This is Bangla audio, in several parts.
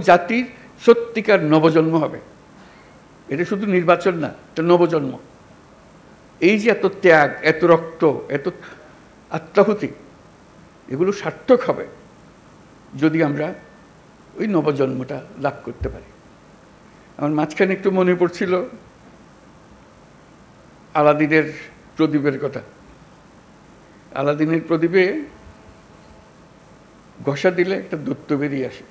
জাতির সত্যিকার নবজন্ম হবে। এটা শুধু নির্বাচন না, এটা নবজন্ম। এই যে এত ত্যাগ, এত রক্ত, এত আত্মাহুতি, এগুলো সার্থক হবে যদি আমরা ওই নবজন্মটা লাভ করতে পারি। আমার মাঝখানে একটু মনে পড়ছিল আলাদিনের প্রদীপের কথা। আলাদিনের প্রদীপে ঘষা দিলে একটা দৈত্য বেরিয়ে আসে।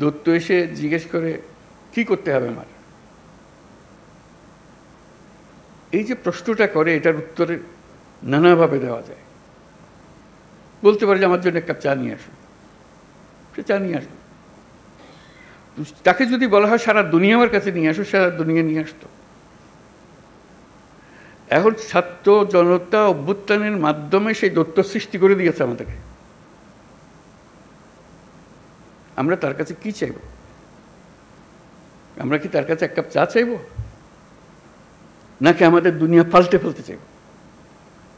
দৈত্য এসে জিজ্ঞেস করে, কি করতে হবে আমার? এই যে প্রশ্নটা করে, এটার উত্তরে নানাভাবে দেওয়া যায়। বলতে পারে যে আমার জন্য এক কাপ চা নিয়ে আসো, সে চা নিয়ে আসবে। তাকে যদি বলা হয় সারা দুনিয়া আমার কাছে নিয়ে আসো, সারা দুনিয়া নিয়ে আসতো। এখন ছাত্র জনতা অভ্যুত্থানের মাধ্যমে সেই দৈত্য সৃষ্টি করে দিয়েছে আমাদেরকে। আমরা তার কাছে কি চাইব? আমরা কি তার কাছে এক কাপ চা চাইব, নাকি আমাদের দুনিয়া পাল্টে ফেলতে চাইব?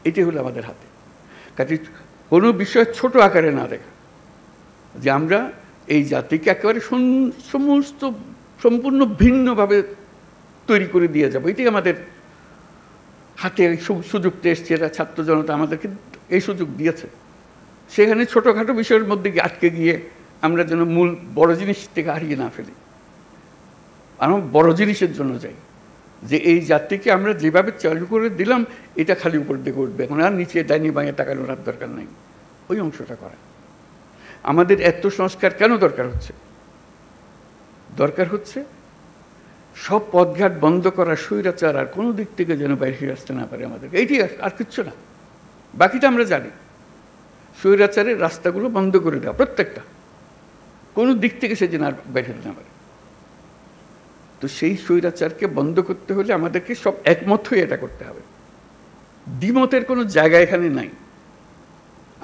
এটি হলো আমাদের হাতে। কাজে কোনো বিষয় ছোট আকারে না দেখা, যে আমরা এই জাতিকে একেবারে সমস্ত সম্পূর্ণ ভিন্নভাবে তৈরি করে দিয়ে যাব, এটি আমাদের হাতে সুযোগটা এসছে। এরা ছাত্র জনতা আমাদেরকে এই সুযোগ দিয়েছে। সেখানে ছোটোখাটো বিষয়ের মধ্যে আটকে গিয়ে আমরা যেন মূল বড় জিনিস থেকে হারিয়ে না ফেলি। আমরা বড় জিনিসের জন্য যাই, যে এই জাতিকে আমরা যেভাবে চালু করে দিলাম, এটা খালি উপর দিকে উঠবে, এখন আর নিচে ডাইনি বাঁয়ে তাকানোর আর দরকার নাই। ওই অংশটা করা। আমাদের এত সংস্কার কেন দরকার হচ্ছে? দরকার হচ্ছে সব পথঘাট বন্ধ করা, স্বৈরাচার আর কোনো দিক থেকে যেন বাইরে আসতে না পারে আমাদেরকে। এইটি আর কিচ্ছু না, বাকিটা আমরা জানি। স্বৈরাচারের রাস্তাগুলো বন্ধ করে দেওয়া, প্রত্যেকটা, কোনো দিক থেকে সে যেন আর বাইরে না পারে। তো সেই স্বৈরাচারকে বন্ধ করতে হলে আমাদেরকে সব একমত হয়ে এটা করতে হবে। দ্বিমতের কোনো জায়গা এখানে নাই।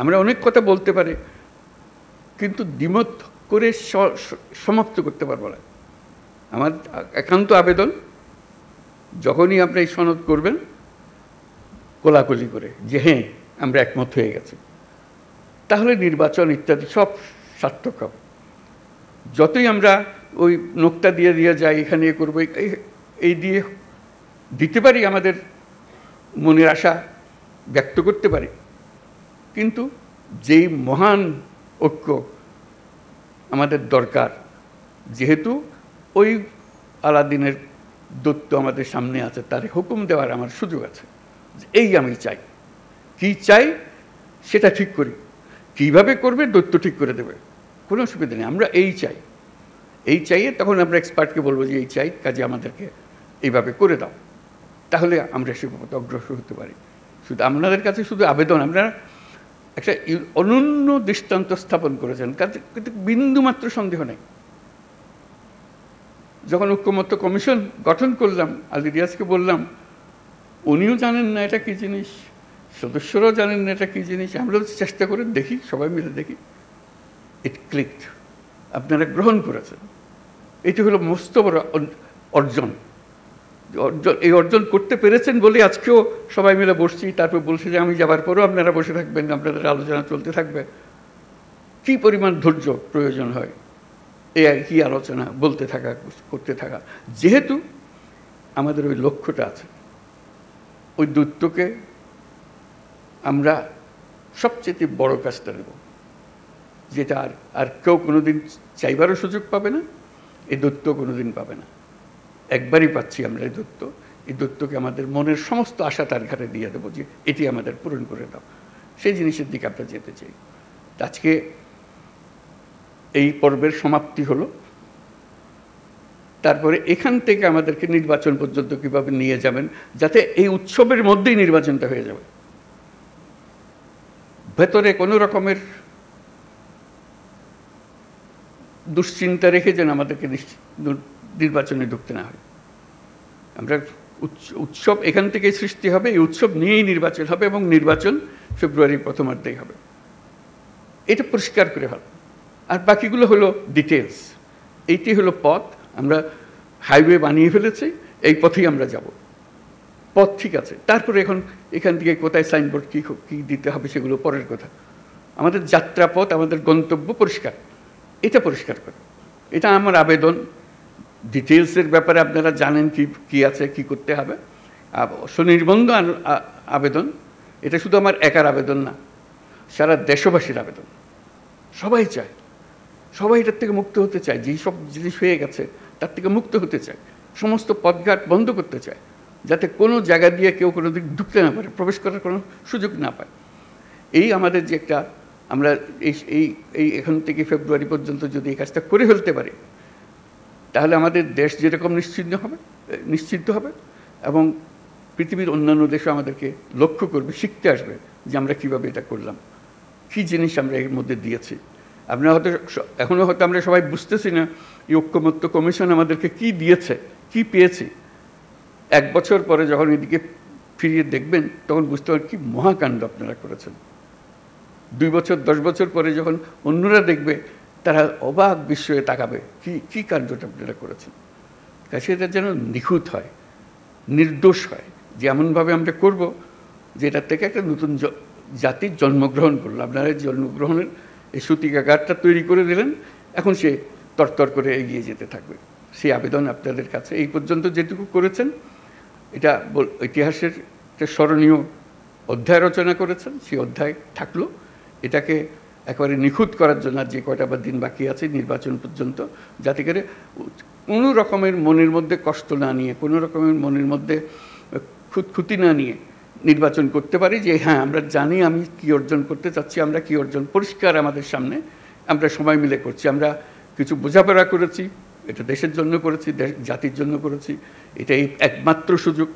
আমরা অনেক কথা বলতে পারি, কিন্তু দ্বিমত করে সমাপ্ত করতে পারবো না। আমার একান্ত আবেদন, যখনই আপনি এই সনদ করবেন, কোলাকুলি করে যে হ্যাঁ আমরা একমত হয়ে গেছি, তাহলে নির্বাচন ইত্যাদি সব সার্থক হবে। যতই আমরা ওই নোকটা দিয়ে দিয়ে যাই, এখানে এ করবো, এই দিয়ে দিতে পারি, আমাদের মনের আশা ব্যক্ত করতে পারি, কিন্তু যেই মহান ঐক্য আমাদের দরকার, যেহেতু ওই আলাদিনের দৈত্য আমাদের সামনে আছে, তার হুকুম দেওয়ার আমার সুযোগ আছে। এই আমি চাই, কি চাই সেটা ঠিক করি, কিভাবে করবে দৈত্য ঠিক করে দেবে, কোনো অসুবিধা নেই। আমরা এই চাই, এই চাইয়ে তখন আমরা এক্সপার্টকে বলবো যে এই চাই, কাজে আমাদেরকে এইভাবে করে দাও, তাহলে আমরা সে পথে অগ্রসর হতে পারি। শুধু আপনাদের কাছে শুধু আবেদন, আপনারা একটা অনন্য দৃষ্টান্ত স্থাপন করেছেন, কাজে কিন্তু বিন্দুমাত্র সন্দেহ নেই। যখন ঐক্যমত্য কমিশন গঠন করলাম, আলী রিয়াজকে বললাম, উনিও জানেন না এটা কী জিনিস, সদস্যরাও জানেন না এটা কী জিনিস, আমরা চেষ্টা করে দেখি, সবাই মিলে দেখি, ইট ক্লিকড, আপনারা গ্রহণ করেছেন। এটি হলো মস্ত বড় অর্জন। এই অর্জন করতে পেরেছেন বলে আজকেও সবাই মিলে বসছি, তারপর বলছি যে আমি যাবার পরেও আপনারা বসে থাকবেন, আপনাদের আলোচনা চলতে থাকবে। কী পরিমাণ ধৈর্য প্রয়োজন হয় এই একই আলোচনা বলতে থাকা, করতে থাকা, যেহেতু আমাদের ওই লক্ষ্যটা আছে। ওই দৈত্যকে আমরা সবচেয়ে বড় কাজটা নেব, যেটা আর কেউ কোনোদিন চাইবারও সুযোগ পাবে না, এই দৈত্য কোনোদিন পাবে না। একবারই পাচ্ছি আমরা এই দৈত্য। এই দৈত্যকে আমাদের মনের সমস্ত আশা তার ঘাটে দিয়ে দেবো, যে এটি আমাদের পূরণ করে দাও। সেই জিনিসের দিকে আমরা যেতে চাই। আজকে এই পর্বের সমাপ্তি হলো। তারপরে এখান থেকে আমাদেরকে নির্বাচন পর্যন্ত কীভাবে নিয়ে যাবেন, যাতে এই উৎসবের মধ্যেই নির্বাচনটা হয়ে যাবে, ভেতরে কোনো রকমের দুশ্চিন্তা রেখে যেন আমাদেরকে নির্বাচনে ঢুকতে না হয়। আমরা উৎসব এখান থেকেই সৃষ্টি হবে, এই উৎসব নিয়েই নির্বাচন হবে, এবং নির্বাচন ফেব্রুয়ারির প্রথমার্ধেই হবে। এটা পরিষ্কার করে হবে। আর বাকিগুলো হলো ডিটেলস। এইটি হলো পথ। আমরা হাইওয়ে বানিয়ে ফেলেছি, এই পথেই আমরা যাব। পথ ঠিক আছে, তারপরে এখন এখান থেকে কোথায় সাইনবোর্ড কী দিতে হবে সেগুলো পরের কথা। আমাদের যাত্রাপথ, আমাদের গন্তব্য পরিষ্কার। এটা পরিষ্কার করে, এটা আমার আবেদন। ডিটেলসের ব্যাপারে আপনারা জানেন কি আছে, কি করতে হবে। সুনির্বন্ধ আবেদন, এটা শুধু আমার একার আবেদন না, সারা দেশবাসীর আবেদন। সবাই চায়, সবাই এটার থেকে মুক্ত হতে চায়, যেই সব জিনিস হয়ে গেছে তার থেকে মুক্ত হতে চায়। সমস্ত পথঘাট বন্ধ করতে চায়, যাতে কোনো জায়গা দিয়ে কেউ কোনো দিক ঢুকতে না পারে, প্রবেশ করার কোনো সুযোগ না পায়। এই আমাদের যে একটা, আমরা এই এখন থেকে ফেব্রুয়ারি পর্যন্ত যদি এই কাজটা করে ফেলতে পারি, তাহলে আমাদের দেশ যেরকম নিশ্চিন্ত হবে এবং পৃথিবীর অন্যান্য দেশও আমাদেরকে লক্ষ্য করবে, শিখতে আসবে যে আমরা কীভাবে এটা করলাম, কী জিনিস আমরা এর মধ্যে দিয়েছি। আপনারা হয়তো এখনও হয়তো আমরা সবাই বুঝতেছি না এই ঐক্যমত্য কমিশন আমাদেরকে কি দিয়েছে, কি পেয়েছি। 1 বছর পরে যখন এদিকে ফিরিয়ে দেখবেন তখন বুঝতে পারবেন কি মহাকাণ্ড আপনারা করেছেন। 2 বছর 10 বছর পরে যখন অন্যরা দেখবে, তারা অবাক বিস্ময়ে তাকাবে কি কাণ্ডটা আপনারা করেছেন। কাছে এটা যেন নিখুঁত হয়, নির্দোষ হয়, যে এমনভাবে আমরা করব যে এটার থেকে একটা নতুন জাতির জন্মগ্রহণ করলো। আপনারা জন্মগ্রহণের এই সূতিকাগারটা তৈরি করে দিলেন, এখন সে তরতর করে এগিয়ে যেতে থাকবে। সেই আবেদন আপনাদের কাছে। এই পর্যন্ত যেটুকু করেছেন, এটা ইতিহাসের একটা স্মরণীয় অধ্যায় রচনা করেছেন, সেই অধ্যায় থাকলো। এটাকে একেবারে নিখুঁত করার জন্য যে কয়টা বা দিন বাকি আছে নির্বাচন পর্যন্ত, যাতে করে কোনো রকমের মনের মধ্যে কষ্ট না নিয়ে, কোনো রকমের মনের মধ্যে খুঁতখুঁতি না নিয়ে নির্বাচন করতে পারি, যে হ্যাঁ আমরা জানি আমি কি অর্জন করতে চাচ্ছি, আমরা কি অর্জন পরিষ্কার আমাদের সামনে, আমরা সবাই মিলে করছি। আমরা কিছু বোঝাপড়া করেছি, এটা দেশের জন্য করেছি, জাতির জন্য করেছি। এটাই একমাত্র সুযোগ,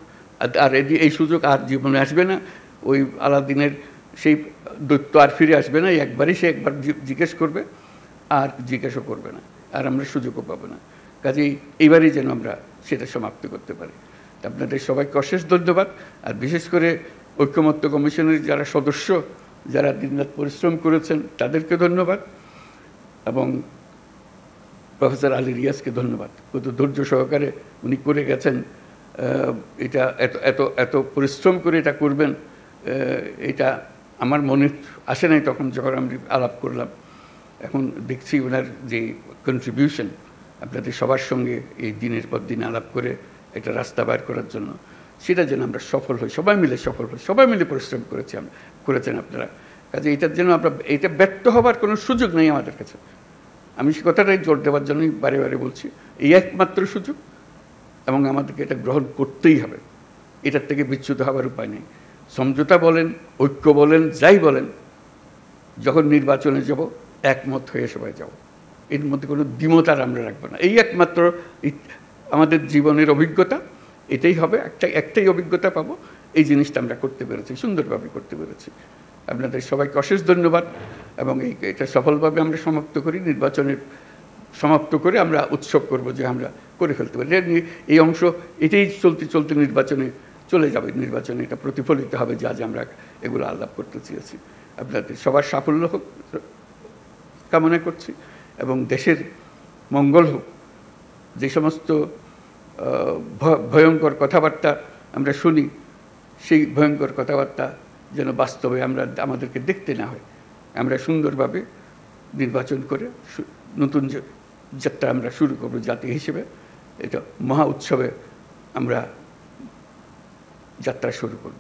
আর এই সুযোগ আর জীবনে আসবে না। ওই আলাদিনের সেই দৈত্য আর ফিরে আসবে না। একবারই সে একবার জিজ্ঞেস করবে, আর জিজ্ঞাসা করবে না, আর আমরা সুযোগও পাবো না। কাজেই এইবারই যেন আমরা সেটা সমাপ্ত করতে পারি। আপনাদের সবাইকে অশেষ ধন্যবাদ। আর বিশেষ করে ঐক্যমত্য কমিশনের যারা সদস্য, যারা দিনরাত পরিশ্রম করেছেন, তাদেরকে ধন্যবাদ। এবং প্রফেসর আলী রিয়াজকে ধন্যবাদ। কত ধৈর্য সহকারে উনি করে গেছেন। এটা এত পরিশ্রম করে এটা করবেন, এটা আমার মনে আসে নাই তখন যখন আমি আলাপ করলাম। এখন দেখছি ওনার যে কন্ট্রিবিউশন আপনাদের সবার সঙ্গে এই দিনের পর দিন আলাপ করে একটা রাস্তা বার করার জন্য, সেটা যেন আমরা সফল হই, সবাই মিলে সফল হই। সবাই মিলে পরিশ্রম করেছেন আপনারা। কাজে এটার জন্য আমরা এটা ব্যর্থ হবার কোনো সুযোগ নেই আমাদের কাছে। আমি সে কথাটাই জোর দেওয়ার জন্যই বারে বারে বলছি, এই একমাত্র সুযোগ, এবং আমাদেরকে এটা গ্রহণ করতেই হবে। এটার থেকে বিচ্যুত হওয়ার উপায় নেই। সমঝোতা বলেন, ঐক্য বলেন, যাই বলেন, যখন নির্বাচনে যাব একমত হয়ে সবাই যাব। এর মধ্যে কোনো দ্বিমত আর আমরা রাখবো না। এই একমাত্র আমাদের জীবনের অভিজ্ঞতা, এটাই হবে। একটাই অভিজ্ঞতা পাবো। এই জিনিসটা আমরা করতে পেরেছি, সুন্দরভাবে করতে পেরেছি। আপনাদের সবাইকে অশেষ ধন্যবাদ। এবং এটা সফলভাবে আমরা সমাপ্ত করি। নির্বাচনের সমাপ্ত করে আমরা উৎসব করব যে আমরা করে ফেলতে পারি। এই অংশ এটাই চলতে নির্বাচনে চলে যাবে। নির্বাচনে এটা প্রতিফলিত হবে যে আজ আমরা এগুলো আলাপ করতে চেয়েছি। আপনাদের সবার সাফল্য হোক কামনা করছি, এবং দেশের মঙ্গল হোক। যে সমস্ত ভয়ঙ্কর কথাবার্তা আমরা শুনি, সেই ভয়ঙ্কর কথাবার্তা যেন বাস্তবে আমাদেরকে দেখতে না হয়। আমরা সুন্দরভাবে নির্বাচন করে নতুন যাত্রা আমরা শুরু করব জাতি হিসেবে। এটা মহা উৎসবে আমরা যাত্রা শুরু করব।